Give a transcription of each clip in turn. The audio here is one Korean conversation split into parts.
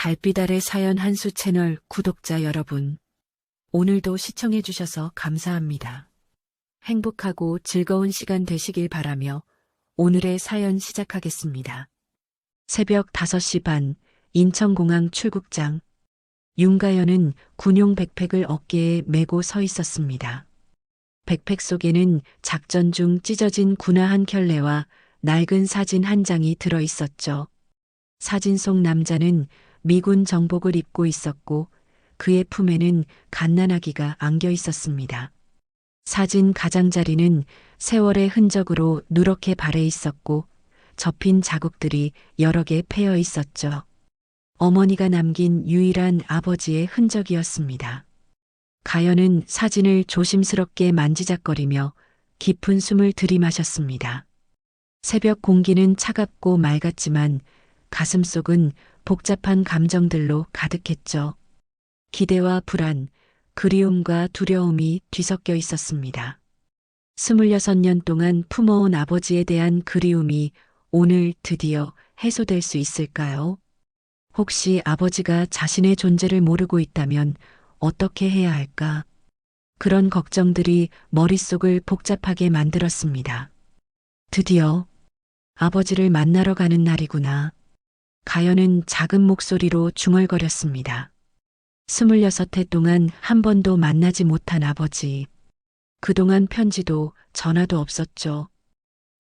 달빛 아래 사연 한수 채널 구독자 여러분, 오늘도 시청해주셔서 감사합니다. 행복하고 즐거운 시간 되시길 바라며 오늘의 사연 시작하겠습니다. 새벽 5시 반, 인천공항 출국장. 윤가연은 군용 백팩을 어깨에 메고 서 있었습니다. 백팩 속에는 작전 중 찢어진 군화 한 켤레와 낡은 사진 한 장이 들어 있었죠. 사진 속 남자는 미군 정복을 입고 있었고 그의 품에는 갓난아기가 안겨 있었습니다. 사진 가장자리는 세월의 흔적으로 누렇게 발해 있었고 접힌 자국들이 여러 개 패여 있었죠. 어머니가 남긴 유일한 아버지의 흔적이었습니다. 가연은 사진을 조심스럽게 만지작거리며 깊은 숨을 들이마셨습니다. 새벽 공기는 차갑고 맑았지만 가슴속은 복잡한 감정들로 가득했죠. 기대와 불안, 그리움과 두려움이 뒤섞여 있었습니다. 26년 동안 품어온 아버지에 대한 그리움이 오늘 드디어 해소될 수 있을까요? 혹시 아버지가 자신의 존재를 모르고 있다면 어떻게 해야 할까? 그런 걱정들이 머릿속을 복잡하게 만들었습니다. 드디어 아버지를 만나러 가는 날이구나. 가연은 작은 목소리로 중얼거렸습니다. 26해 동안 한 번도 만나지 못한 아버지. 그동안 편지도 전화도 없었죠.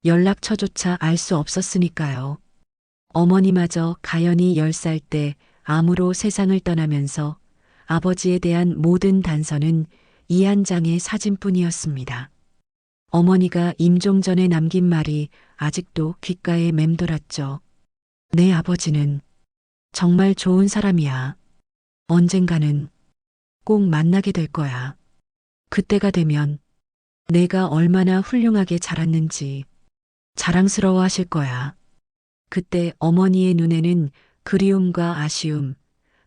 연락처조차 알 수 없었으니까요. 어머니마저 가연이 10살 때 암으로 세상을 떠나면서 아버지에 대한 모든 단서는 이 한 장의 사진뿐이었습니다. 어머니가 임종 전에 남긴 말이 아직도 귓가에 맴돌았죠. 내 아버지는 정말 좋은 사람이야. 언젠가는 꼭 만나게 될 거야. 그때가 되면 내가 얼마나 훌륭하게 자랐는지 자랑스러워 하실 거야. 그때 어머니의 눈에는 그리움과 아쉬움,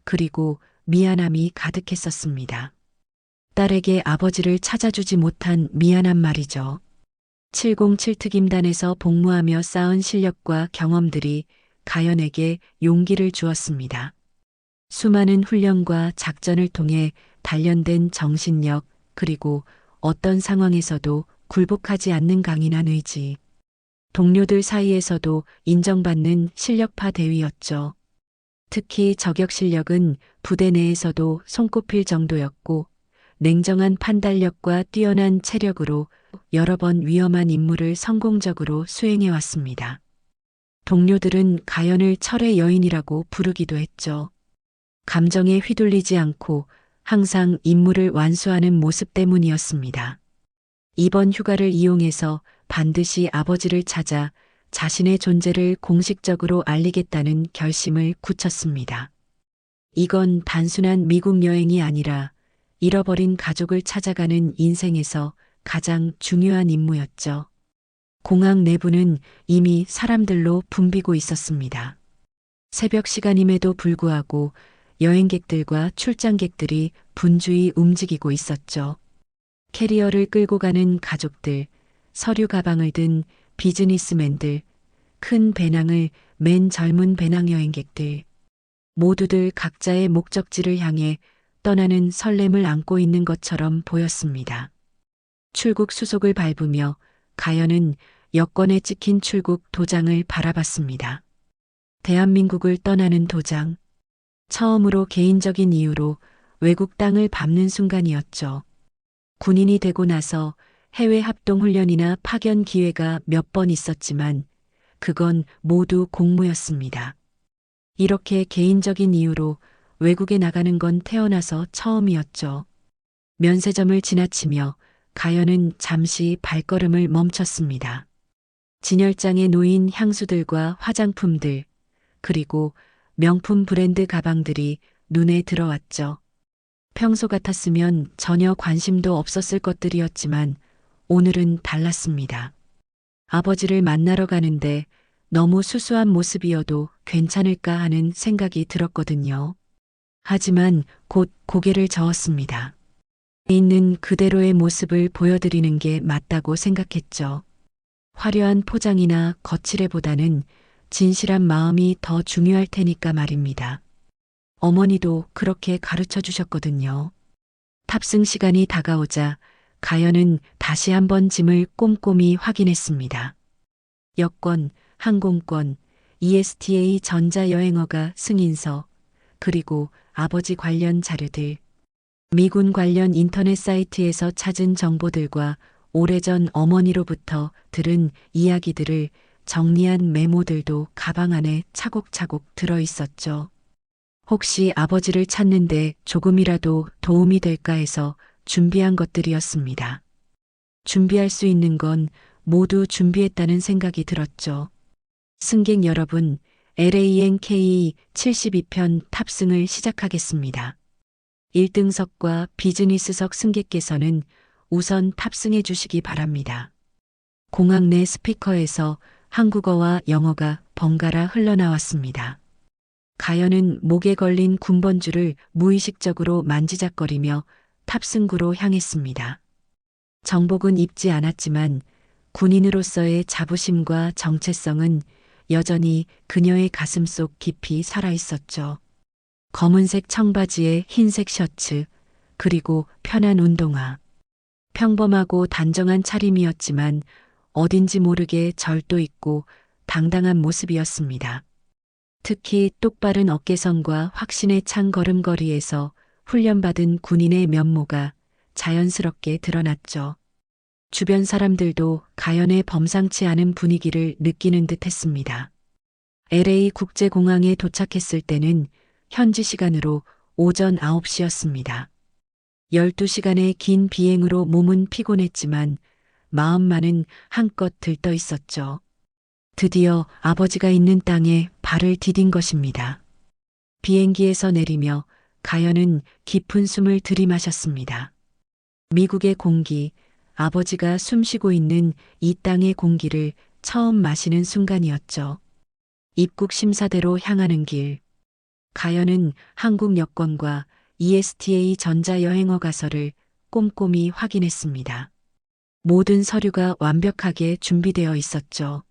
그리고 미안함이 가득했었습니다. 딸에게 아버지를 찾아주지 못한 미안한 말이죠. 707 특임단에서 복무하며 쌓은 실력과 경험들이 가연에게 용기를 주었습니다. 수많은 훈련과 작전을 통해 단련된 정신력, 그리고 어떤 상황에서도 굴복하지 않는 강인한 의지. 동료들 사이에서도 인정받는 실력파 대위였죠. 특히 저격 실력은 부대 내에서도 손꼽힐 정도였고 냉정한 판단력과 뛰어난 체력으로 여러 번 위험한 임무를 성공적으로 수행해왔습니다. 동료들은 가연을 철의 여인이라고 부르기도 했죠. 감정에 휘둘리지 않고 항상 임무를 완수하는 모습 때문이었습니다. 이번 휴가를 이용해서 반드시 아버지를 찾아 자신의 존재를 공식적으로 알리겠다는 결심을 굳혔습니다. 이건 단순한 미국 여행이 아니라 잃어버린 가족을 찾아가는 인생에서 가장 중요한 임무였죠. 공항 내부는 이미 사람들로 붐비고 있었습니다. 새벽 시간임에도 불구하고 여행객들과 출장객들이 분주히 움직이고 있었죠. 캐리어를 끌고 가는 가족들, 서류 가방을 든 비즈니스맨들, 큰 배낭을 맨 젊은 배낭 여행객들, 모두들 각자의 목적지를 향해 떠나는 설렘을 안고 있는 것처럼 보였습니다. 출국 수속을 밟으며 가연은 여권에 찍힌 출국 도장을 바라봤습니다. 대한민국을 떠나는 도장. 처음으로 개인적인 이유로 외국 땅을 밟는 순간이었죠. 군인이 되고 나서 해외 합동훈련이나 파견 기회가 몇 번 있었지만 그건 모두 공무였습니다. 이렇게 개인적인 이유로 외국에 나가는 건 태어나서 처음이었죠. 면세점을 지나치며 가연은 잠시 발걸음을 멈췄습니다. 진열장에 놓인 향수들과 화장품들, 그리고 명품 브랜드 가방들이 눈에 들어왔죠. 평소 같았으면 전혀 관심도 없었을 것들이었지만 오늘은 달랐습니다. 아버지를 만나러 가는데 너무 수수한 모습이어도 괜찮을까 하는 생각이 들었거든요. 하지만 곧 고개를 저었습니다. 있는 그대로의 모습을 보여드리는 게 맞다고 생각했죠. 화려한 포장이나 거칠애보다는 진실한 마음이 더 중요할 테니까 말입니다. 어머니도 그렇게 가르쳐 주셨거든요. 탑승 시간이 다가오자 가연은 다시 한번 짐을 꼼꼼히 확인했습니다. 여권, 항공권, ESTA 전자여행허가 승인서, 그리고 아버지 관련 자료들, 미군 관련 인터넷 사이트에서 찾은 정보들과 오래전 어머니로부터 들은 이야기들을 정리한 메모들도 가방 안에 차곡차곡 들어 있었죠. 혹시 아버지를 찾는데 조금이라도 도움이 될까 해서 준비한 것들이었습니다. 준비할 수 있는 건 모두 준비했다는 생각이 들었죠. 승객 여러분, LANK 72편 탑승을 시작하겠습니다. 1등석과 비즈니스석 승객께서는 우선 탑승해 주시기 바랍니다. 공항 내 스피커에서 한국어와 영어가 번갈아 흘러나왔습니다. 가연은 목에 걸린 군번줄을 무의식적으로 만지작거리며 탑승구로 향했습니다. 정복은 입지 않았지만 군인으로서의 자부심과 정체성은 여전히 그녀의 가슴속 깊이 살아있었죠. 검은색 청바지에 흰색 셔츠, 그리고 편한 운동화. 평범하고 단정한 차림이었지만 어딘지 모르게 절도 있고 당당한 모습이었습니다. 특히 똑바른 어깨선과 확신에 찬 걸음걸이에서 훈련받은 군인의 면모가 자연스럽게 드러났죠. 주변 사람들도 가연의 범상치 않은 분위기를 느끼는 듯 했습니다. LA 국제공항에 도착했을 때는 현지 시간으로 오전 9시였습니다. 12시간의 긴 비행으로 몸은 피곤했지만 마음만은 한껏 들떠 있었죠. 드디어 아버지가 있는 땅에 발을 디딘 것입니다. 비행기에서 내리며 가연은 깊은 숨을 들이마셨습니다. 미국의 공기, 아버지가 숨쉬고 있는 이 땅의 공기를 처음 마시는 순간이었죠. 입국 심사대로 향하는 길. 가연은 한국 여권과 ESTA 전자여행허가서를 꼼꼼히 확인했습니다. 모든 서류가 완벽하게 준비되어 있었죠.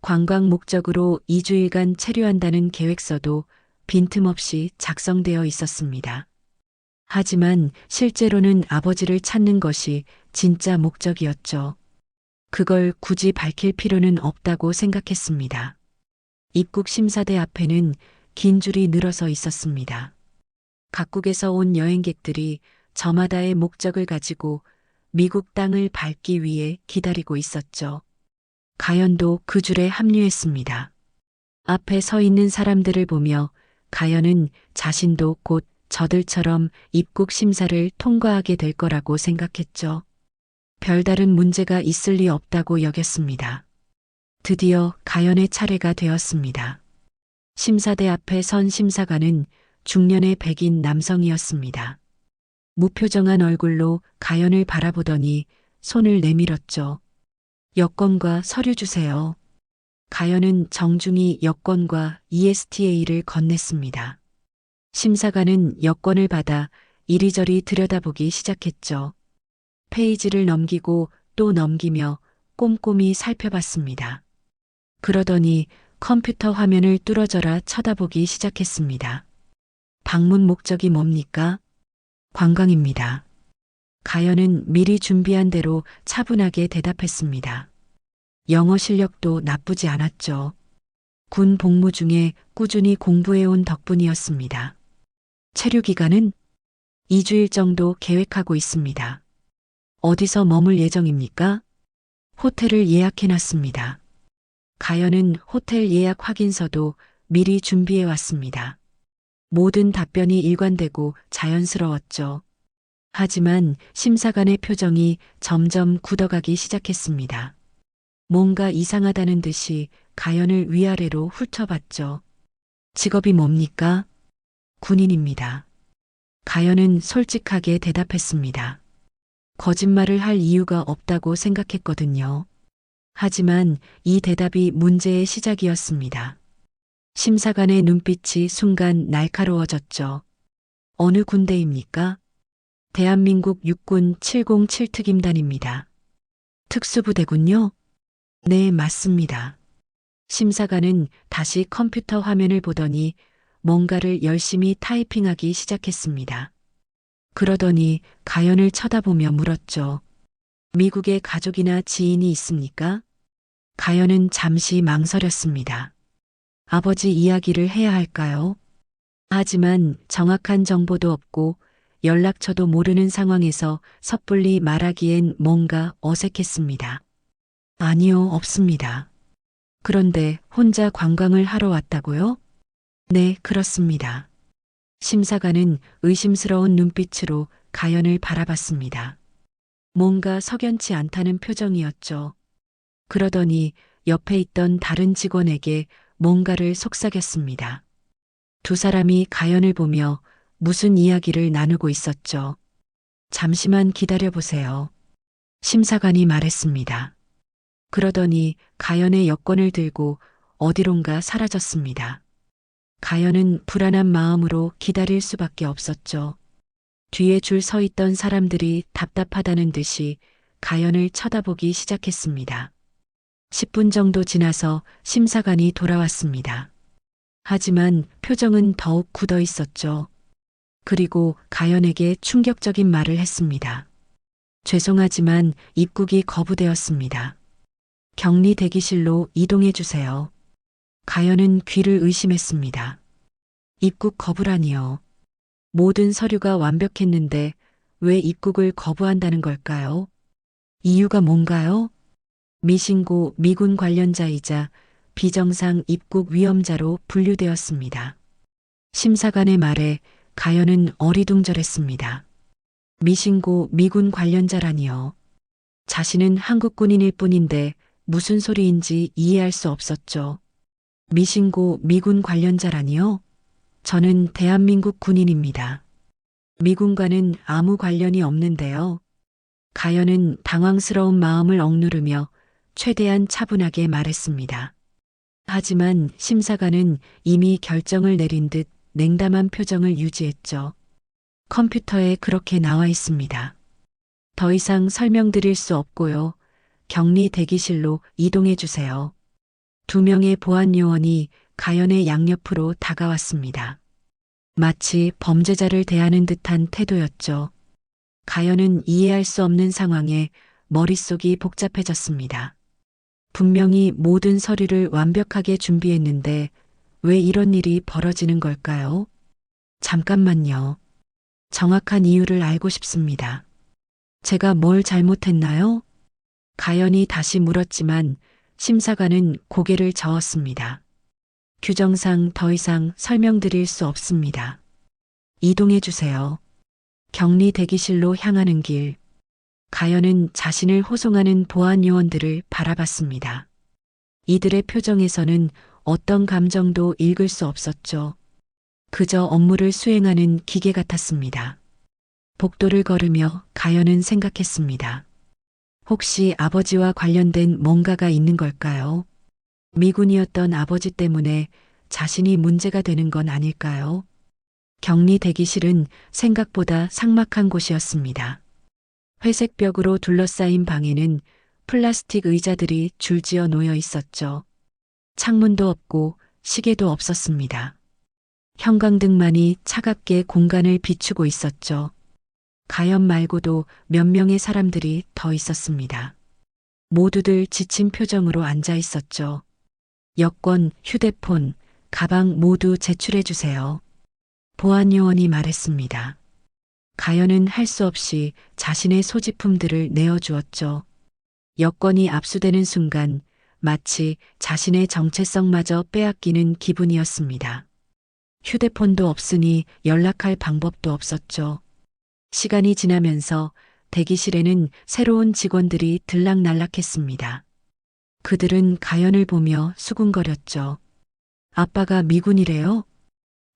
관광 목적으로 2주일간 체류한다는 계획서도 빈틈없이 작성되어 있었습니다. 하지만 실제로는 아버지를 찾는 것이 진짜 목적이었죠. 그걸 굳이 밝힐 필요는 없다고 생각했습니다. 입국 심사대 앞에는 긴 줄이 늘어서 있었습니다. 각국에서 온 여행객들이 저마다의 목적을 가지고 미국 땅을 밟기 위해 기다리고 있었죠. 가연도 그 줄에 합류했습니다. 앞에 서 있는 사람들을 보며 가연은 자신도 곧 저들처럼 입국 심사를 통과하게 될 거라고 생각했죠. 별다른 문제가 있을 리 없다고 여겼습니다. 드디어 가연의 차례가 되었습니다. 심사대 앞에 선 심사관은 중년의 백인 남성이었습니다. 무표정한 얼굴로 가연을 바라보더니 손을 내밀었죠. 여권과 서류 주세요. 가연은 정중히 여권과 ESTA를 건넸습니다. 심사관은 여권을 받아 이리저리 들여다보기 시작했죠. 페이지를 넘기고 또 넘기며 꼼꼼히 살펴봤습니다. 그러더니 컴퓨터 화면을 뚫어져라 쳐다보기 시작했습니다. 방문 목적이 뭡니까? 관광입니다. 가연은 미리 준비한 대로 차분하게 대답했습니다. 영어 실력도 나쁘지 않았죠. 군 복무 중에 꾸준히 공부해온 덕분이었습니다. 체류 기간은 2주일 정도 계획하고 있습니다. 어디서 머물 예정입니까? 호텔을 예약해놨습니다. 가연은 호텔 예약 확인서도 미리 준비해 왔습니다. 모든 답변이 일관되고 자연스러웠죠. 하지만 심사관의 표정이 점점 굳어가기 시작했습니다. 뭔가 이상하다는 듯이 가연을 위아래로 훑어봤죠. 직업이 뭡니까? 군인입니다. 가연은 솔직하게 대답했습니다. 거짓말을 할 이유가 없다고 생각했거든요. 하지만 이 대답이 문제의 시작이었습니다. 심사관의 눈빛이 순간 날카로워졌죠. 어느 군대입니까? 대한민국 육군 707특임단입니다. 특수부대군요? 네, 맞습니다. 심사관은 다시 컴퓨터 화면을 보더니 뭔가를 열심히 타이핑하기 시작했습니다. 그러더니 가연을 쳐다보며 물었죠. 미국에 가족이나 지인이 있습니까? 가연은 잠시 망설였습니다. 아버지 이야기를 해야 할까요? 하지만 정확한 정보도 없고 연락처도 모르는 상황에서 섣불리 말하기엔 뭔가 어색했습니다. 아니요, 없습니다. 그런데 혼자 관광을 하러 왔다고요? 네, 그렇습니다. 심사관은 의심스러운 눈빛으로 가연을 바라봤습니다. 뭔가 석연치 않다는 표정이었죠. 그러더니 옆에 있던 다른 직원에게 뭔가를 속삭였습니다. 두 사람이 가연을 보며 무슨 이야기를 나누고 있었죠. 잠시만 기다려보세요. 심사관이 말했습니다. 그러더니 가연의 여권을 들고 어디론가 사라졌습니다. 가연은 불안한 마음으로 기다릴 수밖에 없었죠. 뒤에 줄 서 있던 사람들이 답답하다는 듯이 가연을 쳐다보기 시작했습니다. 10분 정도 지나서 심사관이 돌아왔습니다. 하지만 표정은 더욱 굳어 있었죠. 그리고 가연에게 충격적인 말을 했습니다. 죄송하지만 입국이 거부되었습니다. 격리 대기실로 이동해 주세요. 가연은 귀를 의심했습니다. 입국 거부라니요. 모든 서류가 완벽했는데 왜 입국을 거부한다는 걸까요? 이유가 뭔가요? 미신고 미군 관련자이자 비정상 입국 위험자로 분류되었습니다. 심사관의 말에 가연은 어리둥절했습니다. 미신고 미군 관련자라니요. 자신은 한국 군인일 뿐인데 무슨 소리인지 이해할 수 없었죠. 미신고 미군 관련자라니요? 저는 대한민국 군인입니다. 미군과는 아무 관련이 없는데요. 가연은 당황스러운 마음을 억누르며 최대한 차분하게 말했습니다. 하지만 심사관은 이미 결정을 내린 듯 냉담한 표정을 유지했죠. 컴퓨터에 그렇게 나와 있습니다. 더 이상 설명드릴 수 없고요. 격리 대기실로 이동해 주세요. 두 명의 보안 요원이 가연의 양옆으로 다가왔습니다. 마치 범죄자를 대하는 듯한 태도였죠. 가연은 이해할 수 없는 상황에 머릿속이 복잡해졌습니다. 분명히 모든 서류를 완벽하게 준비했는데 왜 이런 일이 벌어지는 걸까요? 잠깐만요. 정확한 이유를 알고 싶습니다. 제가 뭘 잘못했나요? 가연이 다시 물었지만 심사관은 고개를 저었습니다. 규정상 더 이상 설명드릴 수 없습니다. 이동해 주세요. 격리 대기실로 향하는 길. 가연은 자신을 호송하는 보안 요원들을 바라봤습니다. 이들의 표정에서는 어떤 감정도 읽을 수 없었죠. 그저 업무를 수행하는 기계 같았습니다. 복도를 걸으며 가연은 생각했습니다. 혹시 아버지와 관련된 뭔가가 있는 걸까요? 미군이었던 아버지 때문에 자신이 문제가 되는 건 아닐까요? 격리 대기실은 생각보다 삭막한 곳이었습니다. 회색 벽으로 둘러싸인 방에는 플라스틱 의자들이 줄지어 놓여 있었죠. 창문도 없고 시계도 없었습니다. 형광등만이 차갑게 공간을 비추고 있었죠. 가연 말고도 몇 명의 사람들이 더 있었습니다. 모두들 지친 표정으로 앉아 있었죠. 여권, 휴대폰, 가방 모두 제출해 주세요. 보안 요원이 말했습니다. 가연은 할 수 없이 자신의 소지품들을 내어주었죠. 여권이 압수되는 순간 마치 자신의 정체성마저 빼앗기는 기분이었습니다. 휴대폰도 없으니 연락할 방법도 없었죠. 시간이 지나면서 대기실에는 새로운 직원들이 들락날락했습니다. 그들은 가연을 보며 수군거렸죠. 아빠가 미군이래요?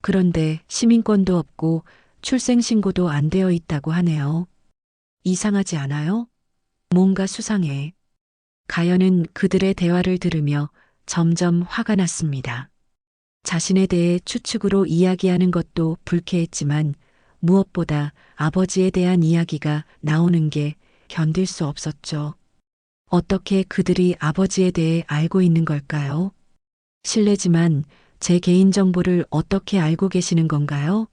그런데 시민권도 없고 출생신고도 안 되어 있다고 하네요. 이상하지 않아요? 뭔가 수상해. 가연은 그들의 대화를 들으며 점점 화가 났습니다. 자신에 대해 추측으로 이야기하는 것도 불쾌했지만 무엇보다 아버지에 대한 이야기가 나오는 게 견딜 수 없었죠. 어떻게 그들이 아버지에 대해 알고 있는 걸까요? 실례지만 제 개인정보를 어떻게 알고 계시는 건가요?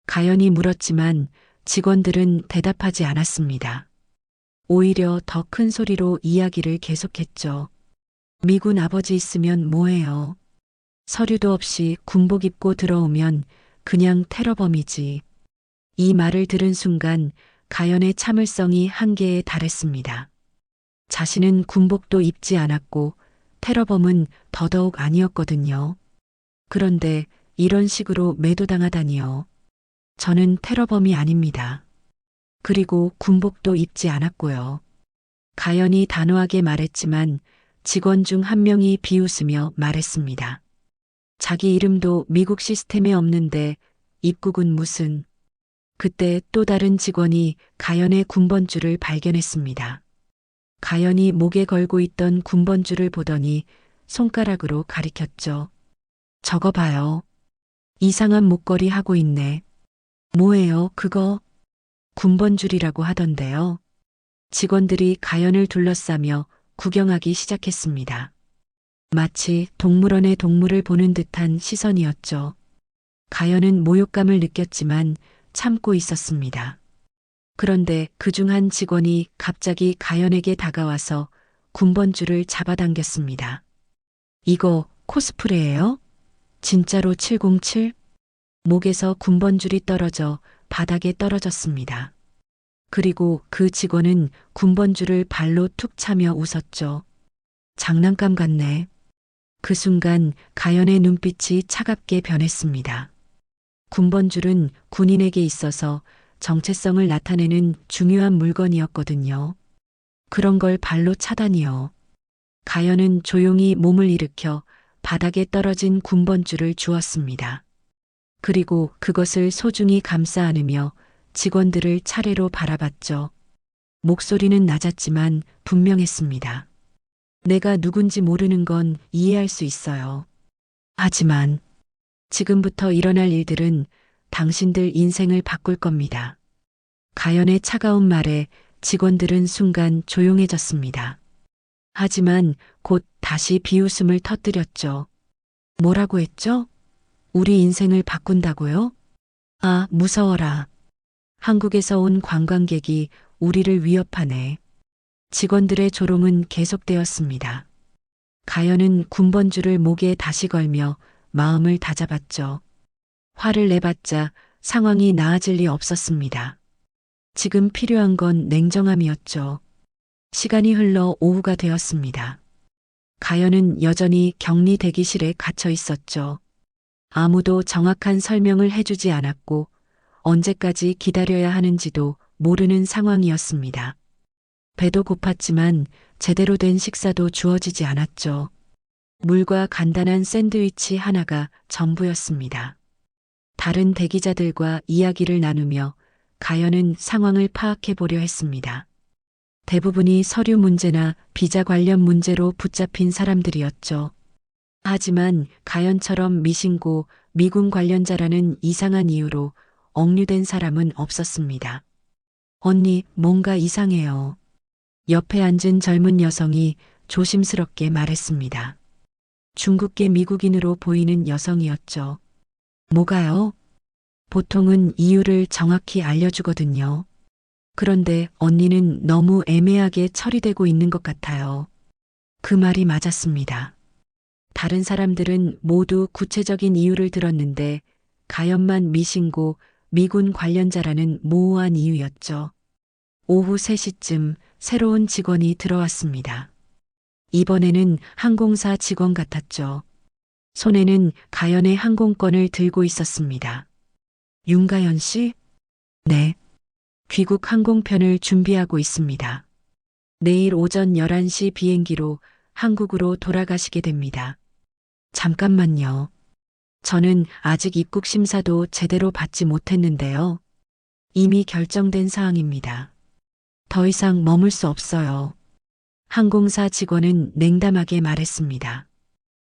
가연이 물었지만 직원들은 대답하지 않았습니다. 오히려 더 큰 소리로 이야기를 계속했죠. 미군 아버지 있으면 뭐해요? 서류도 없이 군복 입고 들어오면 그냥 테러범이지. 이 말을 들은 순간 가연의 참을성이 한계에 달했습니다. 자신은 군복도 입지 않았고 테러범은 더더욱 아니었거든요. 그런데 이런 식으로 매도당하다니요. 저는 테러범이 아닙니다. 그리고 군복도 입지 않았고요. 가연이 단호하게 말했지만 직원 중 한 명이 비웃으며 말했습니다. 자기 이름도 미국 시스템에 없는데 입국은 무슨. 그때 또 다른 직원이 가연의 군번줄을 발견했습니다. 가연이 목에 걸고 있던 군번줄을 보더니 손가락으로 가리켰죠. 저거 봐요. 이상한 목걸이 하고 있네. 뭐예요, 그거? 군번줄이라고 하던데요. 직원들이 가연을 둘러싸며 구경하기 시작했습니다. 마치 동물원의 동물을 보는 듯한 시선이었죠. 가연은 모욕감을 느꼈지만 참고 있었습니다. 그런데 그중 한 직원이 갑자기 가연에게 다가와서 군번줄을 잡아당겼습니다. 이거 코스프레예요? 진짜로 707? 목에서 군번줄이 떨어져 바닥에 떨어졌습니다. 그리고 그 직원은 군번줄을 발로 툭 차며 웃었죠. 장난감 같네. 그 순간 가연의 눈빛이 차갑게 변했습니다. 군번줄은 군인에게 있어서 정체성을 나타내는 중요한 물건이었거든요. 그런 걸 발로 차다니요. 가연은 조용히 몸을 일으켜 바닥에 떨어진 군번줄을 주었습니다. 그리고 그것을 소중히 감싸 안으며 직원들을 차례로 바라봤죠. 목소리는 낮았지만 분명했습니다. 내가 누군지 모르는 건 이해할 수 있어요. 하지만 지금부터 일어날 일들은 당신들 인생을 바꿀 겁니다. 가연의 차가운 말에 직원들은 순간 조용해졌습니다. 하지만 곧 다시 비웃음을 터뜨렸죠. 뭐라고 했죠? 우리 인생을 바꾼다고요? 아, 무서워라. 한국에서 온 관광객이 우리를 위협하네. 직원들의 조롱은 계속되었습니다. 가연은 군번줄을 목에 다시 걸며 마음을 다잡았죠. 화를 내봤자 상황이 나아질 리 없었습니다. 지금 필요한 건 냉정함이었죠. 시간이 흘러 오후가 되었습니다. 가연은 여전히 격리 대기실에 갇혀 있었죠. 아무도 정확한 설명을 해주지 않았고 언제까지 기다려야 하는지도 모르는 상황이었습니다. 배도 고팠지만 제대로 된 식사도 주어지지 않았죠. 물과 간단한 샌드위치 하나가 전부였습니다. 다른 대기자들과 이야기를 나누며 가연은 상황을 파악해 보려 했습니다. 대부분이 서류 문제나 비자 관련 문제로 붙잡힌 사람들이었죠. 하지만 가연처럼 미신고 미군 관련자라는 이상한 이유로 억류된 사람은 없었습니다. 언니, 뭔가 이상해요. 옆에 앉은 젊은 여성이 조심스럽게 말했습니다. 중국계 미국인으로 보이는 여성이었죠. 뭐가요? 보통은 이유를 정확히 알려주거든요. 그런데 언니는 너무 애매하게 처리되고 있는 것 같아요. 그 말이 맞았습니다. 다른 사람들은 모두 구체적인 이유를 들었는데 가연만 미신고 미군 관련자라는 모호한 이유였죠. 오후 3시쯤 새로운 직원이 들어왔습니다. 이번에는 항공사 직원 같았죠. 손에는 가연의 항공권을 들고 있었습니다. 윤가연 씨? 네. 귀국 항공편을 준비하고 있습니다. 내일 오전 11시 비행기로 한국으로 돌아가시게 됩니다. 잠깐만요. 저는 아직 입국 심사도 제대로 받지 못했는데요. 이미 결정된 사항입니다. 더 이상 머물 수 없어요. 항공사 직원은 냉담하게 말했습니다.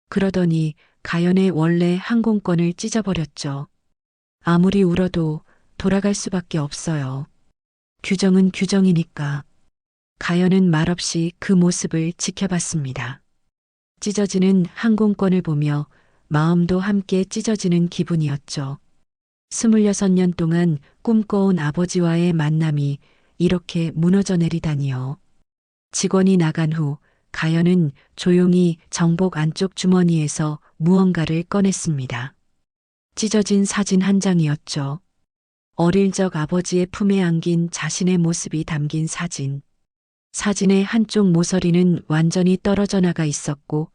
그러더니 가연의 원래 항공권을 찢어버렸죠. 아무리 울어도 돌아갈 수밖에 없어요. 규정은 규정이니까. 가연은 말없이 그 모습을 지켜봤습니다. 찢어지는 항공권을 보며 마음도 함께 찢어지는 기분이었죠. 26년 동안 꿈꿔온 아버지와의 만남이 이렇게 무너져 내리다니요. 직원이 나간 후 가연은 조용히 정복 안쪽 주머니에서 무언가를 꺼냈습니다. 찢어진 사진 한 장이었죠. 어릴 적 아버지의 품에 안긴 자신의 모습이 담긴 사진. 사진의 한쪽 모서리는 완전히 떨어져 나가 있었고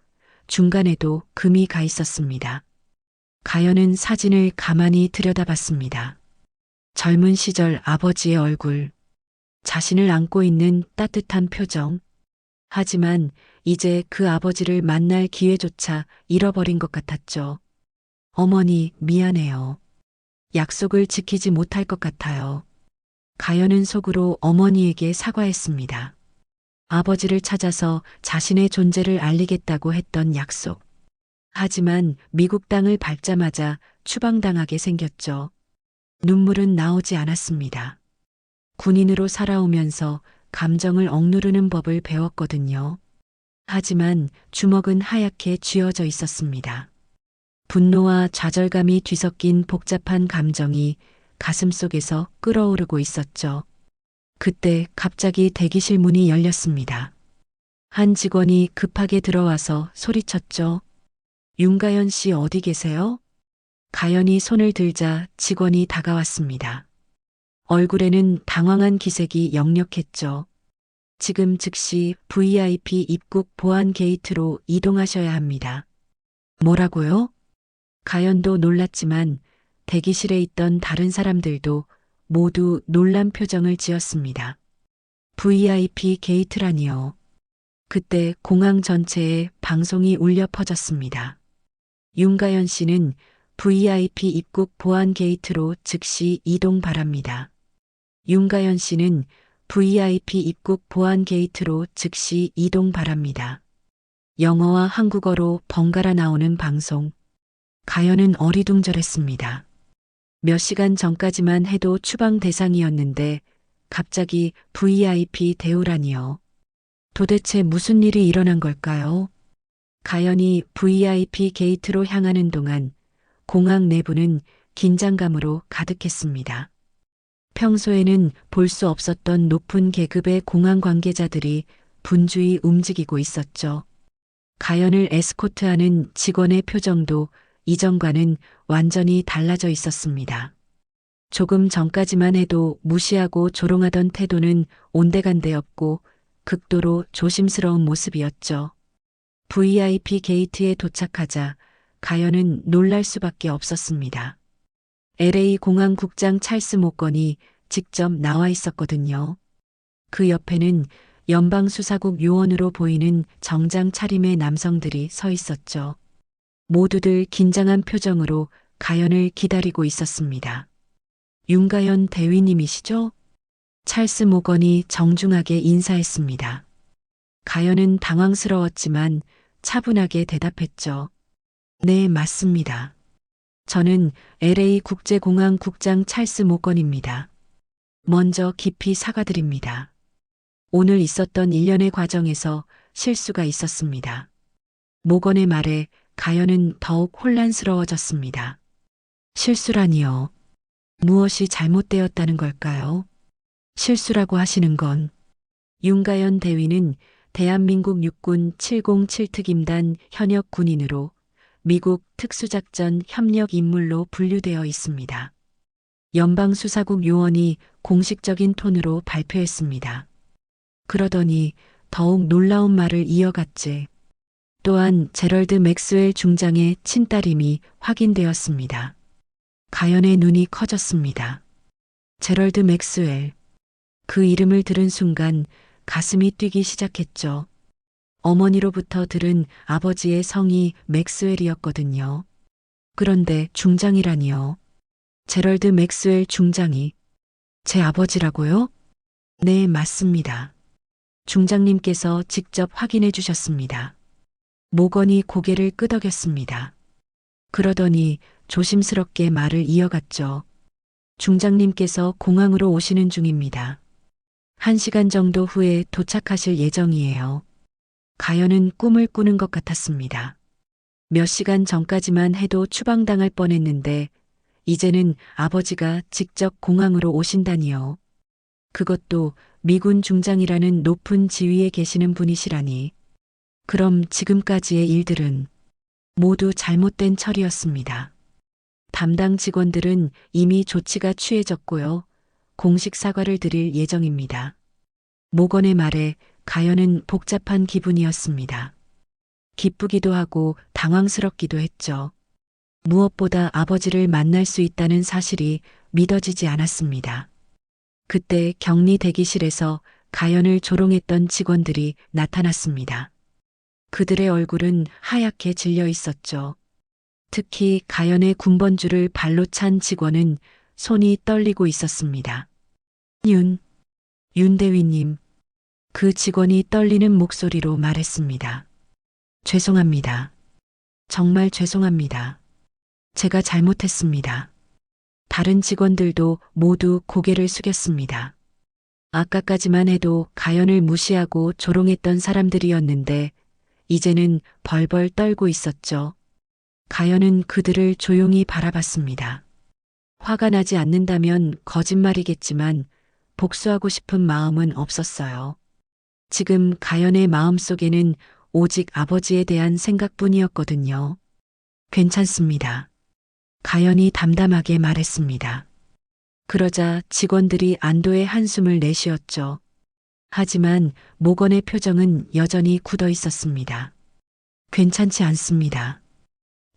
중간에도 금이 가 있었습니다. 가연은 사진을 가만히 들여다봤습니다. 젊은 시절 아버지의 얼굴, 자신을 안고 있는 따뜻한 표정. 하지만 이제 그 아버지를 만날 기회조차 잃어버린 것 같았죠. 어머니, 미안해요. 약속을 지키지 못할 것 같아요. 가연은 속으로 어머니에게 사과했습니다. 아버지를 찾아서 자신의 존재를 알리겠다고 했던 약속. 하지만 미국 땅을 밟자마자 추방당하게 생겼죠. 눈물은 나오지 않았습니다. 군인으로 살아오면서 감정을 억누르는 법을 배웠거든요. 하지만 주먹은 하얗게 쥐어져 있었습니다. 분노와 좌절감이 뒤섞인 복잡한 감정이 가슴속에서 끓어오르고 있었죠. 그때 갑자기 대기실 문이 열렸습니다. 한 직원이 급하게 들어와서 소리쳤죠. 윤가연 씨 어디 계세요? 가연이 손을 들자 직원이 다가왔습니다. 얼굴에는 당황한 기색이 역력했죠. 지금 즉시 VIP 입국 보안 게이트로 이동하셔야 합니다. 뭐라고요? 가연도 놀랐지만 대기실에 있던 다른 사람들도 모두 놀란 표정을 지었습니다. VIP 게이트라니요. 그때 공항 전체에 방송이 울려 퍼졌습니다. 윤가연 씨는 VIP 입국 보안 게이트로 즉시 이동 바랍니다. 윤가연 씨는 VIP 입국 보안 게이트로 즉시 이동 바랍니다. 영어와 한국어로 번갈아 나오는 방송. 가연은 어리둥절했습니다. 몇 시간 전까지만 해도 추방 대상이었는데 갑자기 VIP 대우라니요. 도대체 무슨 일이 일어난 걸까요? 가연이 VIP 게이트로 향하는 동안 공항 내부는 긴장감으로 가득했습니다. 평소에는 볼 수 없었던 높은 계급의 공항 관계자들이 분주히 움직이고 있었죠. 가연을 에스코트하는 직원의 표정도 이전과는 완전히 달라져 있었습니다. 조금 전까지만 해도 무시하고 조롱하던 태도는 온데간데 없고 극도로 조심스러운 모습이었죠. VIP 게이트에 도착하자 가연은 놀랄 수밖에 없었습니다. LA 공항 국장 찰스 모건이 직접 나와 있었거든요. 그 옆에는 연방수사국 요원으로 보이는 정장 차림의 남성들이 서 있었죠. 모두들 긴장한 표정으로 가연을 기다리고 있었습니다. 윤가연 대위님이시죠? 찰스 모건이 정중하게 인사했습니다. 가연은 당황스러웠지만 차분하게 대답했죠. 네, 맞습니다. 저는 LA 국제공항 국장 찰스 모건입니다. 먼저 깊이 사과드립니다. 오늘 있었던 일련의 과정에서 실수가 있었습니다. 모건의 말에 가연은 더욱 혼란스러워졌습니다. 실수라니요. 무엇이 잘못되었다는 걸까요? 실수라고 하시는 건 윤가연 대위는 대한민국 육군 707특임단 현역 군인으로 미국 특수작전 협력 인물로 분류되어 있습니다. 연방수사국 요원이 공식적인 톤으로 발표했습니다. 그러더니 더욱 놀라운 말을 이어갔지. 또한 제럴드 맥스웰 중장의 친딸임이 확인되었습니다. 가연의 눈이 커졌습니다. 제럴드 맥스웰. 그 이름을 들은 순간 가슴이 뛰기 시작했죠. 어머니로부터 들은 아버지의 성이 맥스웰이었거든요. 그런데 중장이라니요. 제럴드 맥스웰 중장이 제 아버지라고요? 네, 맞습니다. 중장님께서 직접 확인해 주셨습니다. 모건이 고개를 끄덕였습니다. 그러더니 조심스럽게 말을 이어갔죠. 중장님께서 공항으로 오시는 중입니다. 1시간 정도 후에 도착하실 예정이에요. 가연은 꿈을 꾸는 것 같았습니다. 몇 시간 전까지만 해도 추방당할 뻔했는데 이제는 아버지가 직접 공항으로 오신다니요. 그것도 미군 중장이라는 높은 지위에 계시는 분이시라니. 그럼 지금까지의 일들은 모두 잘못된 처리였습니다. 담당 직원들은 이미 조치가 취해졌고요. 공식 사과를 드릴 예정입니다. 모건의 말에 가연은 복잡한 기분이었습니다. 기쁘기도 하고 당황스럽기도 했죠. 무엇보다 아버지를 만날 수 있다는 사실이 믿어지지 않았습니다. 그때 격리 대기실에서 가연을 조롱했던 직원들이 나타났습니다. 그들의 얼굴은 하얗게 질려 있었죠. 특히 가연의 군번줄을 발로 찬 직원은 손이 떨리고 있었습니다. 윤대위님. 그 직원이 떨리는 목소리로 말했습니다. 죄송합니다. 정말 죄송합니다. 제가 잘못했습니다. 다른 직원들도 모두 고개를 숙였습니다. 아까까지만 해도 가연을 무시하고 조롱했던 사람들이었는데 이제는 벌벌 떨고 있었죠. 가연은 그들을 조용히 바라봤습니다. 화가 나지 않는다면 거짓말이겠지만 복수하고 싶은 마음은 없었어요. 지금 가연의 마음속에는 오직 아버지에 대한 생각뿐이었거든요. 괜찮습니다. 가연이 담담하게 말했습니다. 그러자 직원들이 안도의 한숨을 내쉬었죠. 하지만 모건의 표정은 여전히 굳어 있었습니다. 괜찮지 않습니다.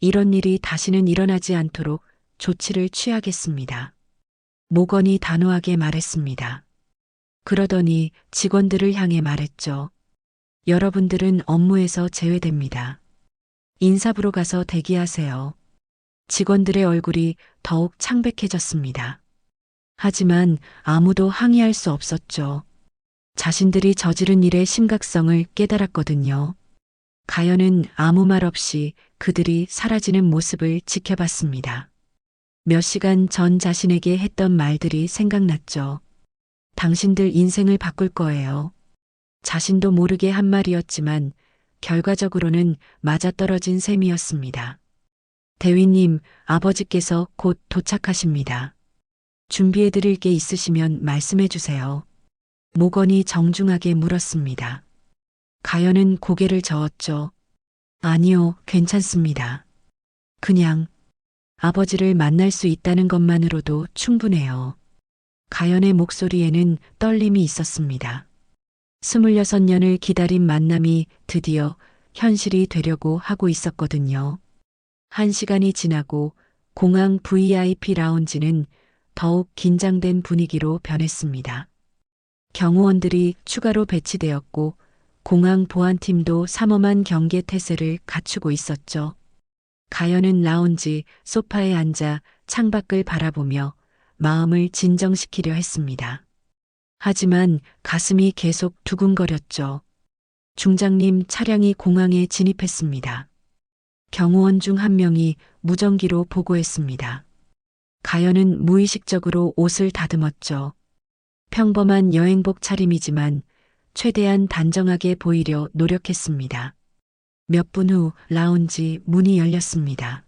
이런 일이 다시는 일어나지 않도록 조치를 취하겠습니다. 모건이 단호하게 말했습니다. 그러더니 직원들을 향해 말했죠. 여러분들은 업무에서 제외됩니다. 인사부로 가서 대기하세요. 직원들의 얼굴이 더욱 창백해졌습니다. 하지만 아무도 항의할 수 없었죠. 자신들이 저지른 일의 심각성을 깨달았거든요. 가연은 아무 말 없이 그들이 사라지는 모습을 지켜봤습니다. 몇 시간 전 자신에게 했던 말들이 생각났죠. 당신들 인생을 바꿀 거예요. 자신도 모르게 한 말이었지만 결과적으로는 맞아떨어진 셈이었습니다. 대위님, 아버지께서 곧 도착하십니다. 준비해드릴 게 있으시면 말씀해 주세요. 모건이 정중하게 물었습니다. 가연은 고개를 저었죠. 아니요, 괜찮습니다. 그냥 아버지를 만날 수 있다는 것만으로도 충분해요. 가연의 목소리에는 떨림이 있었습니다. 26년을 기다린 만남이 드디어 현실이 되려고 하고 있었거든요. 1시간이 지나고 공항 VIP 라운지는 더욱 긴장된 분위기로 변했습니다. 경호원들이 추가로 배치되었고 공항 보안팀도 삼엄한 경계 태세를 갖추고 있었죠. 가연은 라운지 소파에 앉아 창밖을 바라보며 마음을 진정시키려 했습니다. 하지만 가슴이 계속 두근거렸죠. 중장님 차량이 공항에 진입했습니다. 경호원 중 한 명이 무전기로 보고했습니다. 가연은 무의식적으로 옷을 다듬었죠. 평범한 여행복 차림이지만 최대한 단정하게 보이려 노력했습니다. 몇 분 후 라운지 문이 열렸습니다.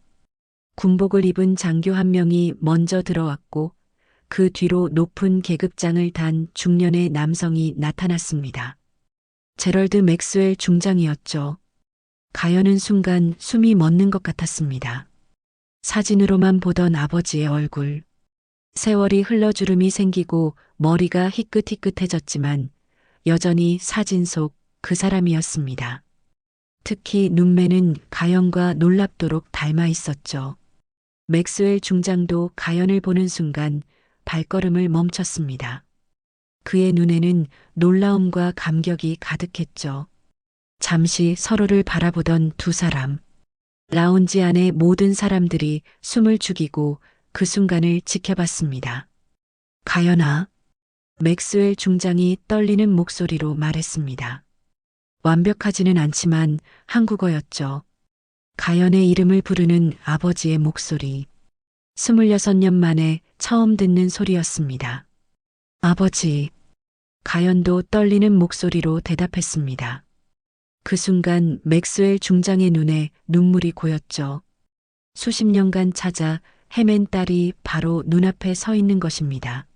군복을 입은 장교 한 명이 먼저 들어왔고 그 뒤로 높은 계급장을 단 중년의 남성이 나타났습니다. 제럴드 맥스웰 중장이었죠. 가연은 순간 숨이 멎는 것 같았습니다. 사진으로만 보던 아버지의 얼굴. 세월이 흘러 주름이 생기고 머리가 희끗희끗해졌지만 여전히 사진 속 그 사람이었습니다. 특히 눈매는 가연과 놀랍도록 닮아 있었죠. 맥스웰 중장도 가연을 보는 순간 발걸음을 멈췄습니다. 그의 눈에는 놀라움과 감격이 가득했죠. 잠시 서로를 바라보던 두 사람. 라운지 안의 모든 사람들이 숨을 죽이고 그 순간을 지켜봤습니다. 가연아. 맥스웰 중장이 떨리는 목소리로 말했습니다. 완벽하지는 않지만 한국어였죠. 가연의 이름을 부르는 아버지의 목소리. 26년 만에 처음 듣는 소리였습니다. 아버지. 가연도 떨리는 목소리로 대답했습니다. 그 순간 맥스웰 중장의 눈에 눈물이 고였죠. 수십 년간 찾아 헤맨 딸이 바로 눈앞에 서 있는 것입니다.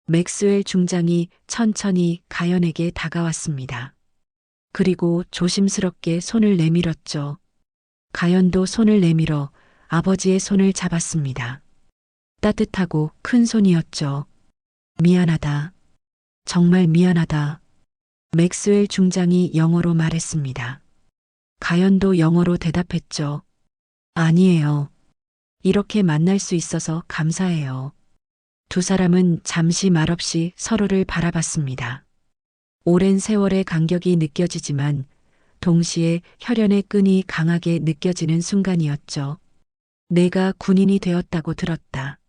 맥스웰 중장이 천천히 가연에게 다가왔습니다. 그리고 조심스럽게 손을 내밀었죠. 가연도 손을 내밀어 아버지의 손을 잡았습니다. 따뜻하고 큰 손이었죠. 미안하다. 정말 미안하다. 맥스웰 중장이 영어로 말했습니다. 가연도 영어로 대답했죠. 아니에요. 이렇게 만날 수 있어서 감사해요. 두 사람은 잠시 말없이 서로를 바라봤습니다. 오랜 세월의 간격이 느껴지지만 동시에 혈연의 끈이 강하게 느껴지는 순간이었죠. 내가 군인이 되었다고 들었다.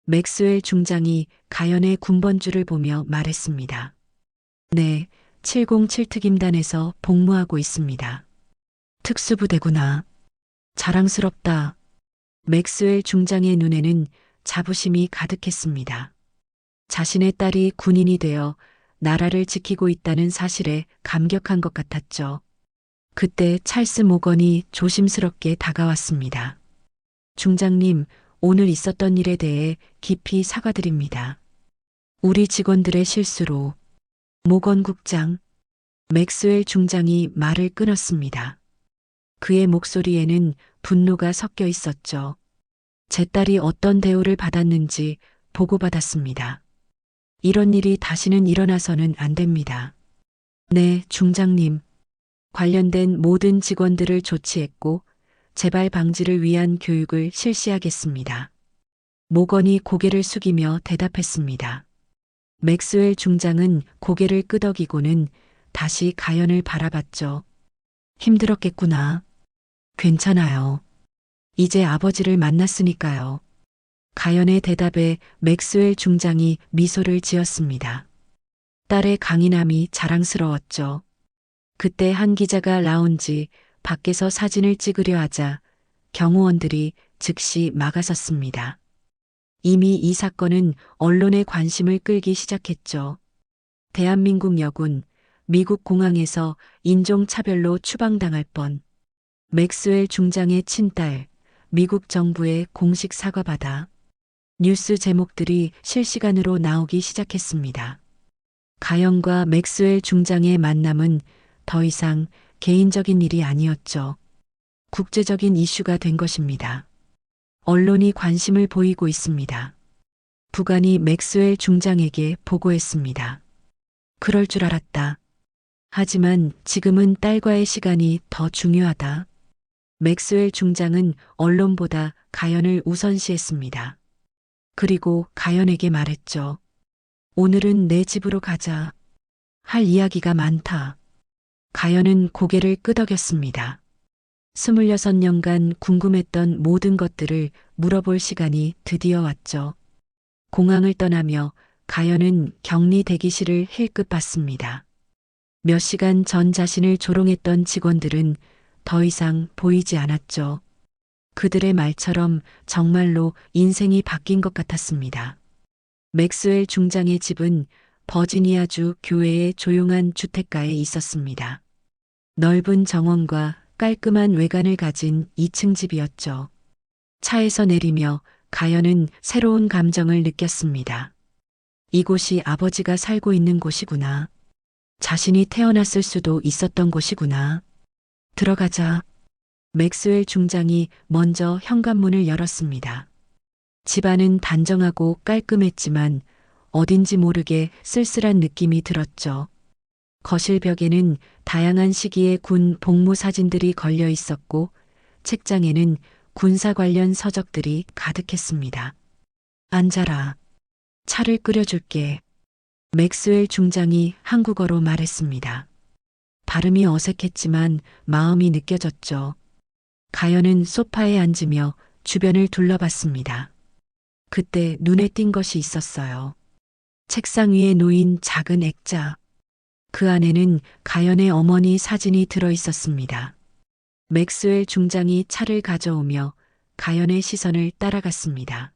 맥스웰 중장이 가연의 군번줄을 보며 말했습니다. 네, 707 특임단에서 복무하고 있습니다. 특수부대구나. 자랑스럽다. 맥스웰 중장의 눈에는 자부심이 가득했습니다. 자신의 딸이 군인이 되어 나라를 지키고 있다는 사실에 감격한 것 같았죠. 그때 찰스 모건이 조심스럽게 다가왔습니다. 중장님, 오늘 있었던 일에 대해 깊이 사과드립니다. 우리 직원들의 실수로. 모건 국장, 맥스웰 중장이 말을 끊었습니다. 그의 목소리에는 분노가 섞여 있었죠. 제 딸이 어떤 대우를 받았는지 보고받았습니다. 이런 일이 다시는 일어나서는 안 됩니다. 네, 중장님. 관련된 모든 직원들을 조치했고 재발 방지를 위한 교육을 실시하겠습니다. 모건이 고개를 숙이며 대답했습니다. 맥스웰 중장은 고개를 끄덕이고는 다시 가연을 바라봤죠. 힘들었겠구나. 괜찮아요. 이제 아버지를 만났으니까요. 가연의 대답에 맥스웰 중장이 미소를 지었습니다. 딸의 강인함이 자랑스러웠죠. 그때 한 기자가 라운지 밖에서 사진을 찍으려 하자 경호원들이 즉시 막아섰습니다. 이미 이 사건은 언론의 관심을 끌기 시작했죠. 대한민국 여군, 미국 공항에서 인종차별로 추방당할 뻔. 맥스웰 중장의 친딸, 미국 정부의 공식 사과받아. 뉴스 제목들이 실시간으로 나오기 시작했습니다. 가연과 맥스웰 중장의 만남은 더 이상 개인적인 일이 아니었죠. 국제적인 이슈가 된 것입니다. 언론이 관심을 보이고 있습니다. 부관이 맥스웰 중장에게 보고했습니다. 그럴 줄 알았다. 하지만 지금은 딸과의 시간이 더 중요하다. 맥스웰 중장은 언론보다 가연을 우선시했습니다. 그리고 가연에게 말했죠. 오늘은 내 집으로 가자. 할 이야기가 많다. 가연은 고개를 끄덕였습니다. 26년간 궁금했던 모든 것들을 물어볼 시간이 드디어 왔죠. 공항을 떠나며 가연은 격리 대기실을 힐끗 봤습니다. 몇 시간 전 자신을 조롱했던 직원들은 더 이상 보이지 않았죠. 그들의 말처럼 정말로 인생이 바뀐 것 같았습니다. 맥스웰 중장의 집은 버지니아주 교외의 조용한 주택가에 있었습니다. 넓은 정원과 깔끔한 외관을 가진 2층 집이었죠. 차에서 내리며 가연은 새로운 감정을 느꼈습니다. 이곳이 아버지가 살고 있는 곳이구나. 자신이 태어났을 수도 있었던 곳이구나. 들어가자. 맥스웰 중장이 먼저 현관문을 열었습니다. 집안은 단정하고 깔끔했지만 어딘지 모르게 쓸쓸한 느낌이 들었죠. 거실 벽에는 다양한 시기의 군 복무 사진들이 걸려 있었고 책장에는 군사 관련 서적들이 가득했습니다. 앉아라. 차를 끓여줄게. 맥스웰 중장이 한국어로 말했습니다. 발음이 어색했지만 마음이 느껴졌죠. 가연은 소파에 앉으며 주변을 둘러봤습니다. 그때 눈에 띈 것이 있었어요. 책상 위에 놓인 작은 액자. 그 안에는 가연의 어머니 사진이 들어 있었습니다. 맥스웰 중장이 차를 가져오며 가연의 시선을 따라갔습니다.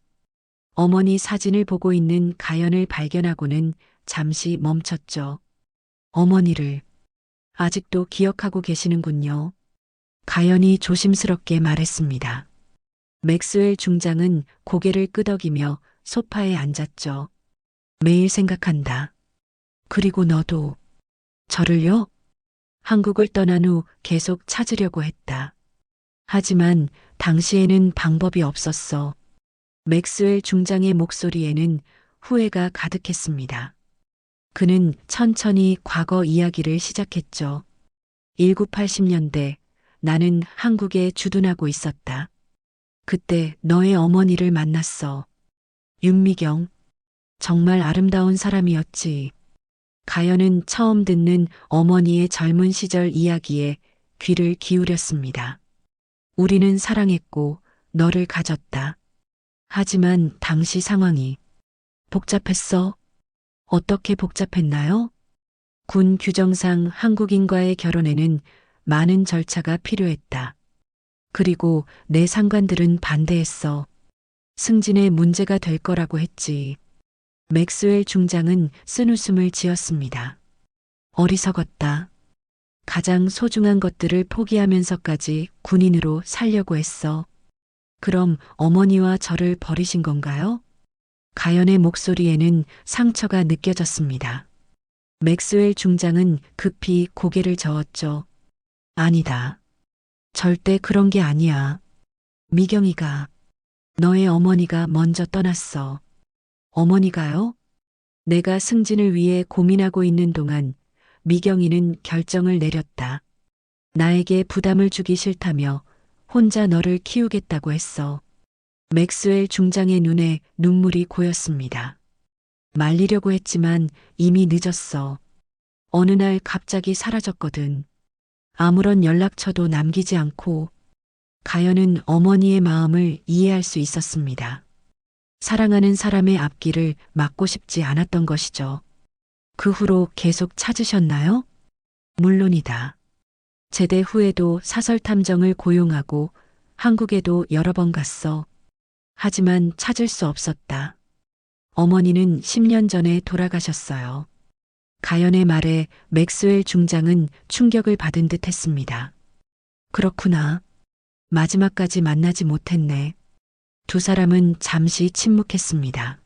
어머니 사진을 보고 있는 가연을 발견하고는 잠시 멈췄죠. 어머니를. 아직도 기억하고 계시는군요. 가연이 조심스럽게 말했습니다. 맥스웰 중장은 고개를 끄덕이며 소파에 앉았죠. 매일 생각한다. 그리고 너도. 저를요? 한국을 떠난 후 계속 찾으려고 했다. 하지만 당시에는 방법이 없었어. 맥스웰 중장의 목소리에는 후회가 가득했습니다. 그는 천천히 과거 이야기를 시작했죠. 1980년대 나는 한국에 주둔하고 있었다. 그때 너의 어머니를 만났어. 윤미경. 정말 아름다운 사람이었지. 가연은 처음 듣는 어머니의 젊은 시절 이야기에 귀를 기울였습니다. 우리는 사랑했고 너를 가졌다. 하지만 당시 상황이 복잡했어. 어떻게 복잡했나요? 군 규정상 한국인과의 결혼에는 많은 절차가 필요했다. 그리고 내 상관들은 반대했어. 승진에 문제가 될 거라고 했지. 맥스웰 중장은 쓴웃음을 지었습니다. 어리석었다. 가장 소중한 것들을 포기하면서까지 군인으로 살려고 했어. 그럼 어머니와 저를 버리신 건가요? 가연의 목소리에는 상처가 느껴졌습니다. 맥스웰 중장은 급히 고개를 저었죠. 아니다. 절대 그런 게 아니야. 미경이가, 너의 어머니가 먼저 떠났어. 어머니가요? 내가 승진을 위해 고민하고 있는 동안 미경이는 결정을 내렸다. 나에게 부담을 주기 싫다며 혼자 너를 키우겠다고 했어. 맥스웰 중장의 눈에 눈물이 고였습니다. 말리려고 했지만 이미 늦었어. 어느 날 갑자기 사라졌거든. 아무런 연락처도 남기지 않고. 가연은 어머니의 마음을 이해할 수 있었습니다. 사랑하는 사람의 앞길을 막고 싶지 않았던 것이죠. 그 후로 계속 찾으셨나요? 물론이다. 제대 후에도 사설 탐정을 고용하고 한국에도 여러 번 갔어. 하지만 찾을 수 없었다. 어머니는 10년 전에 돌아가셨어요. 가연의 말에 맥스웰 중장은 충격을 받은 듯 했습니다. 그렇구나. 마지막까지 만나지 못했네. 두 사람은 잠시 침묵했습니다.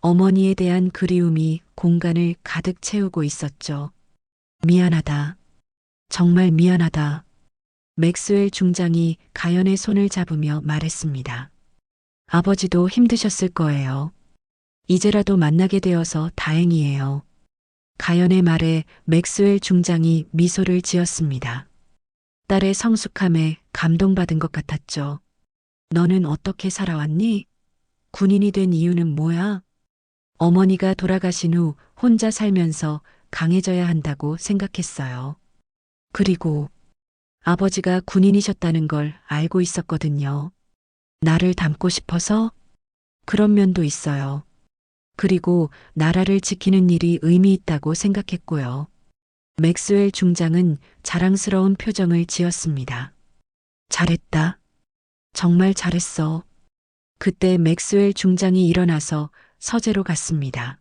어머니에 대한 그리움이 공간을 가득 채우고 있었죠. 미안하다. 정말 미안하다. 맥스웰 중장이 가연의 손을 잡으며 말했습니다. 아버지도 힘드셨을 거예요. 이제라도 만나게 되어서 다행이에요. 가연의 말에 맥스웰 중장이 미소를 지었습니다. 딸의 성숙함에 감동받은 것 같았죠. 너는 어떻게 살아왔니? 군인이 된 이유는 뭐야? 어머니가 돌아가신 후 혼자 살면서 강해져야 한다고 생각했어요. 그리고 아버지가 군인이셨다는 걸 알고 있었거든요. 나를 닮고 싶어서? 그런 면도 있어요. 그리고 나라를 지키는 일이 의미 있다고 생각했고요. 맥스웰 중장은 자랑스러운 표정을 지었습니다. 잘했다. 정말 잘했어. 그때 맥스웰 중장이 일어나서 서재로 갔습니다.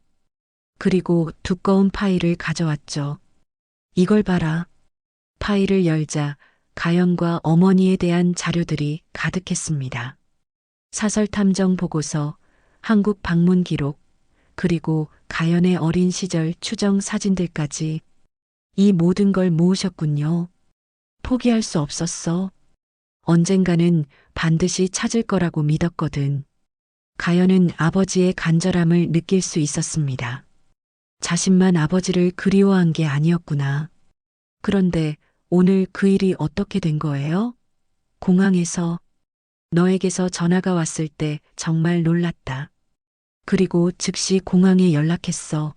그리고 두꺼운 파일을 가져왔죠. 이걸 봐라. 파일을 열자 가연과 어머니에 대한 자료들이 가득했습니다. 사설 탐정 보고서, 한국 방문 기록, 그리고 가연의 어린 시절 추정 사진들까지. 이 모든 걸 모으셨군요. 포기할 수 없었어. 언젠가는 반드시 찾을 거라고 믿었거든. 가연은 아버지의 간절함을 느낄 수 있었습니다. 자신만 아버지를 그리워한 게 아니었구나. 그런데 오늘 그 일이 어떻게 된 거예요? 공항에서 너에게서 전화가 왔을 때 정말 놀랐다. 그리고 즉시 공항에 연락했어.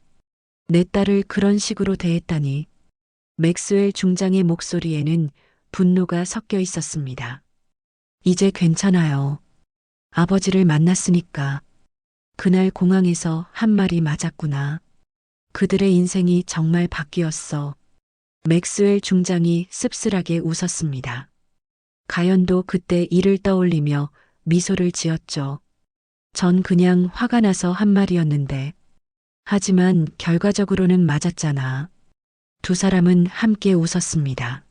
내 딸을 그런 식으로 대했다니. 맥스웰 중장의 목소리에는 분노가 섞여 있었습니다. 이제 괜찮아요. 아버지를 만났으니까. 그날 공항에서 한 말이 맞았구나. 그들의 인생이 정말 바뀌었어. 맥스웰 중장이 씁쓸하게 웃었습니다. 가연도 그때 일을 떠올리며 미소를 지었죠. 전 그냥 화가 나서 한 말이었는데. 하지만 결과적으로는 맞았잖아. 두 사람은 함께 웃었습니다.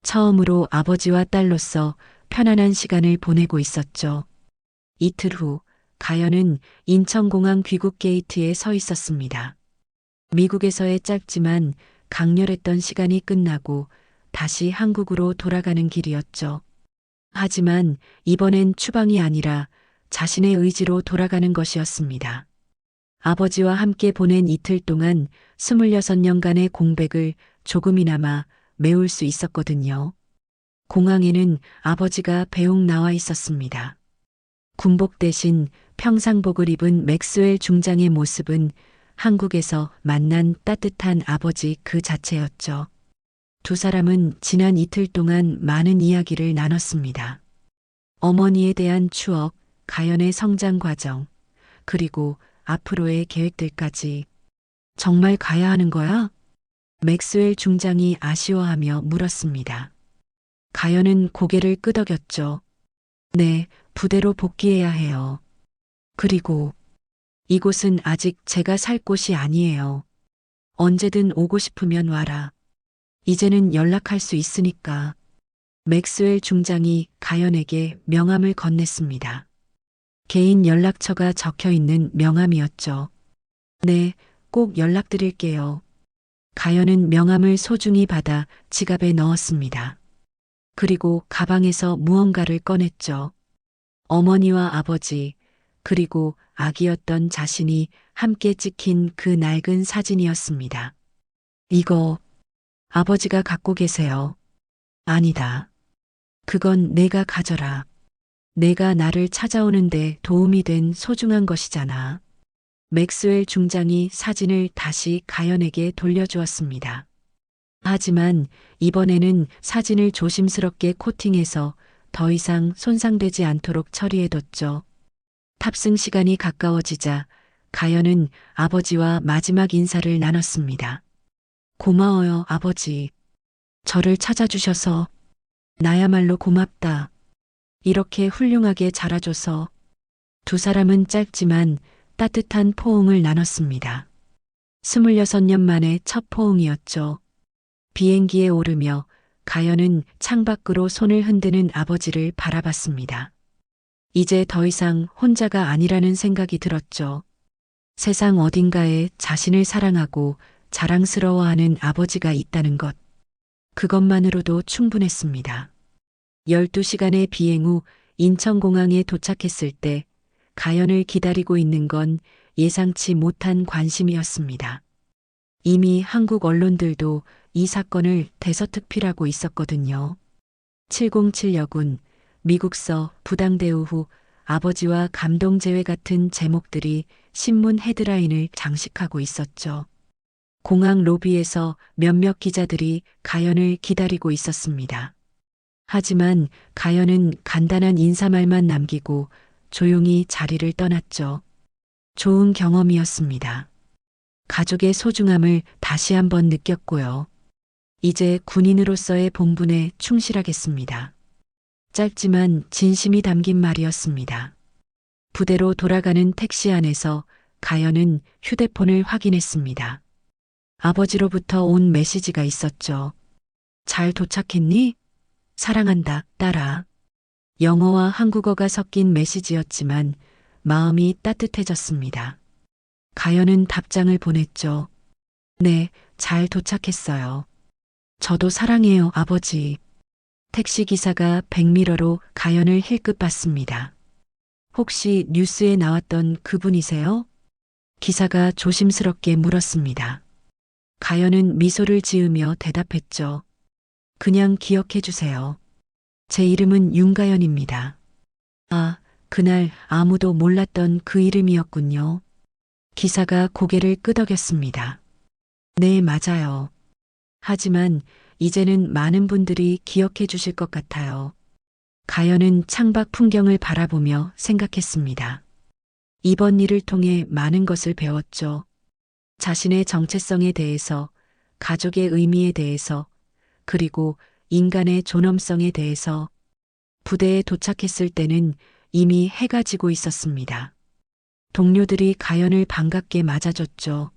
처음으로 아버지와 딸로서 편안한 시간을 보내고 있었죠. 이틀 후, 가연은 인천공항 귀국 게이트에 서 있었습니다. 미국에서의 짧지만 강렬했던 시간이 끝나고 다시 한국으로 돌아가는 길이었죠. 하지만 이번엔 추방이 아니라 자신의 의지로 돌아가는 것이었습니다. 아버지와 함께 보낸 이틀 동안 26년간의 공백을 조금이나마 메울 수 있었거든요. 공항에는 아버지가 배웅 나와 있었습니다. 군복 대신 평상복을 입은 맥스웰 중장의 모습은 한국에서 만난 따뜻한 아버지 그 자체였죠. 두 사람은 지난 이틀 동안 많은 이야기를 나눴습니다. 어머니에 대한 추억, 가연의 성장 과정, 그리고 앞으로의 계획들까지. 정말 가야 하는 거야? 맥스웰 중장이 아쉬워하며 물었습니다. 가연은 고개를 끄덕였죠. 네, 부대로 복귀해야 해요. 그리고 이곳은 아직 제가 살 곳이 아니에요. 언제든 오고 싶으면 와라. 이제는 연락할 수 있으니까. 맥스웰 중장이 가연에게 명함을 건넸습니다. 개인 연락처가 적혀 있는 명함이었죠. 네, 꼭 연락드릴게요. 가연은 명함을 소중히 받아 지갑에 넣었습니다. 그리고 가방에서 무언가를 꺼냈죠. 어머니와 아버지, 그리고 아기였던 자신이 함께 찍힌 그 낡은 사진이었습니다. 이거 아버지가 갖고 계세요. 아니다. 그건 내가 가져라. 내가 나를 찾아오는데 도움이 된 소중한 것이잖아. 맥스웰 중장이 사진을 다시 가연에게 돌려주었습니다. 하지만 이번에는 사진을 조심스럽게 코팅해서 더 이상 손상되지 않도록 처리해뒀죠. 탑승 시간이 가까워지자 가연은 아버지와 마지막 인사를 나눴습니다. 고마워요, 아버지. 저를 찾아주셔서. 나야말로 고맙다. 이렇게 훌륭하게 자라줘서. 두 사람은 짧지만 따뜻한 포옹을 나눴습니다. 26년 만에 첫 포옹이었죠. 비행기에 오르며 가연은 창밖으로 손을 흔드는 아버지를 바라봤습니다. 이제 더 이상 혼자가 아니라는 생각이 들었죠. 세상 어딘가에 자신을 사랑하고 자랑스러워하는 아버지가 있다는 것. 그것만으로도 충분했습니다. 12시간의 비행 후 인천공항에 도착했을 때 가연을 기다리고 있는 건 예상치 못한 관심이었습니다. 이미 한국 언론들도 이 사건을 대서특필하고 있었거든요. 707여군, 미국서 부당대우 후 아버지와 감동제외 같은 제목들이 신문 헤드라인을 장식하고 있었죠. 공항 로비에서 몇몇 기자들이 가연을 기다리고 있었습니다. 하지만 가연은 간단한 인사말만 남기고 조용히 자리를 떠났죠. 좋은 경험이었습니다. 가족의 소중함을 다시 한번 느꼈고요. 이제 군인으로서의 본분에 충실하겠습니다. 짧지만 진심이 담긴 말이었습니다. 부대로 돌아가는 택시 안에서 가연은 휴대폰을 확인했습니다. 아버지로부터 온 메시지가 있었죠. 잘 도착했니? 사랑한다, 딸아. 영어와 한국어가 섞인 메시지였지만 마음이 따뜻해졌습니다. 가연은 답장을 보냈죠. 네, 잘 도착했어요. 저도 사랑해요, 아버지. 택시기사가 백미러로 가연을 힐끗 봤습니다. 혹시 뉴스에 나왔던 그분이세요? 기사가 조심스럽게 물었습니다. 가연은 미소를 지으며 대답했죠. 그냥 기억해 주세요. 제 이름은 윤가연입니다. 아, 그날 아무도 몰랐던 그 이름이었군요. 기사가 고개를 끄덕였습니다. 네, 맞아요. 하지만 이제는 많은 분들이 기억해 주실 것 같아요. 가연은 창밖 풍경을 바라보며 생각했습니다. 이번 일을 통해 많은 것을 배웠죠. 자신의 정체성에 대해서, 가족의 의미에 대해서, 그리고 인간의 존엄성에 대해서. 부대에 도착했을 때는 이미 해가 지고 있었습니다. 동료들이 가연을 반갑게 맞아줬죠.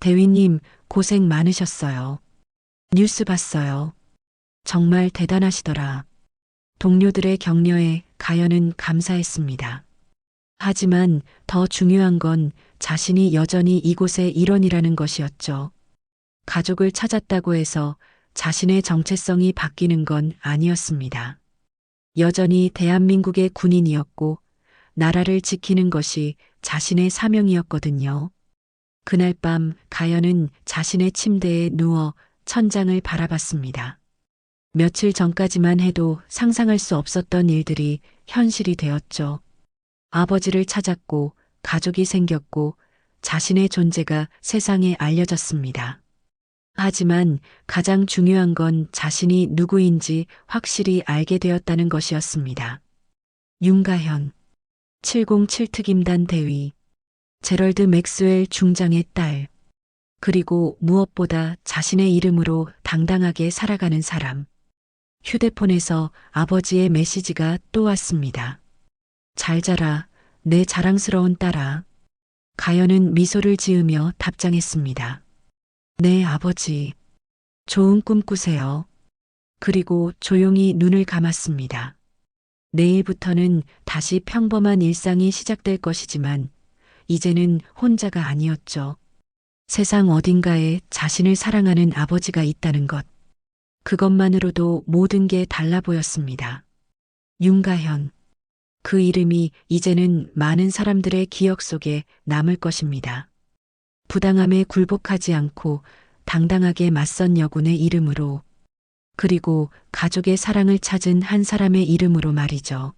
대위님, 고생 많으셨어요. 뉴스 봤어요. 정말 대단하시더라. 동료들의 격려에 가연은 감사했습니다. 하지만 더 중요한 건 자신이 여전히 이곳의 일원이라는 것이었죠. 가족을 찾았다고 해서 자신의 정체성이 바뀌는 건 아니었습니다. 여전히 대한민국의 군인이었고 나라를 지키는 것이 자신의 사명이었거든요. 그날 밤 가연은 자신의 침대에 누워 천장을 바라봤습니다. 며칠 전까지만 해도 상상할 수 없었던 일들이 현실이 되었죠. 아버지를 찾았고 가족이 생겼고 자신의 존재가 세상에 알려졌습니다. 하지만 가장 중요한 건 자신이 누구인지 확실히 알게 되었다는 것이었습니다. 윤가현, 707 특임단 대위, 제럴드 맥스웰 중장의 딸, 그리고 무엇보다 자신의 이름으로 당당하게 살아가는 사람. 휴대폰에서 아버지의 메시지가 또 왔습니다. 잘 자라, 내 자랑스러운 딸아. 가연은 미소를 지으며 답장했습니다. 네, 아버지. 좋은 꿈 꾸세요. 그리고 조용히 눈을 감았습니다. 내일부터는 다시 평범한 일상이 시작될 것이지만 이제는 혼자가 아니었죠. 세상 어딘가에 자신을 사랑하는 아버지가 있다는 것. 그것만으로도 모든 게 달라 보였습니다. 윤가현. 그 이름이 이제는 많은 사람들의 기억 속에 남을 것입니다. 부당함에 굴복하지 않고 당당하게 맞선 여군의 이름으로, 그리고 가족의 사랑을 찾은 한 사람의 이름으로 말이죠.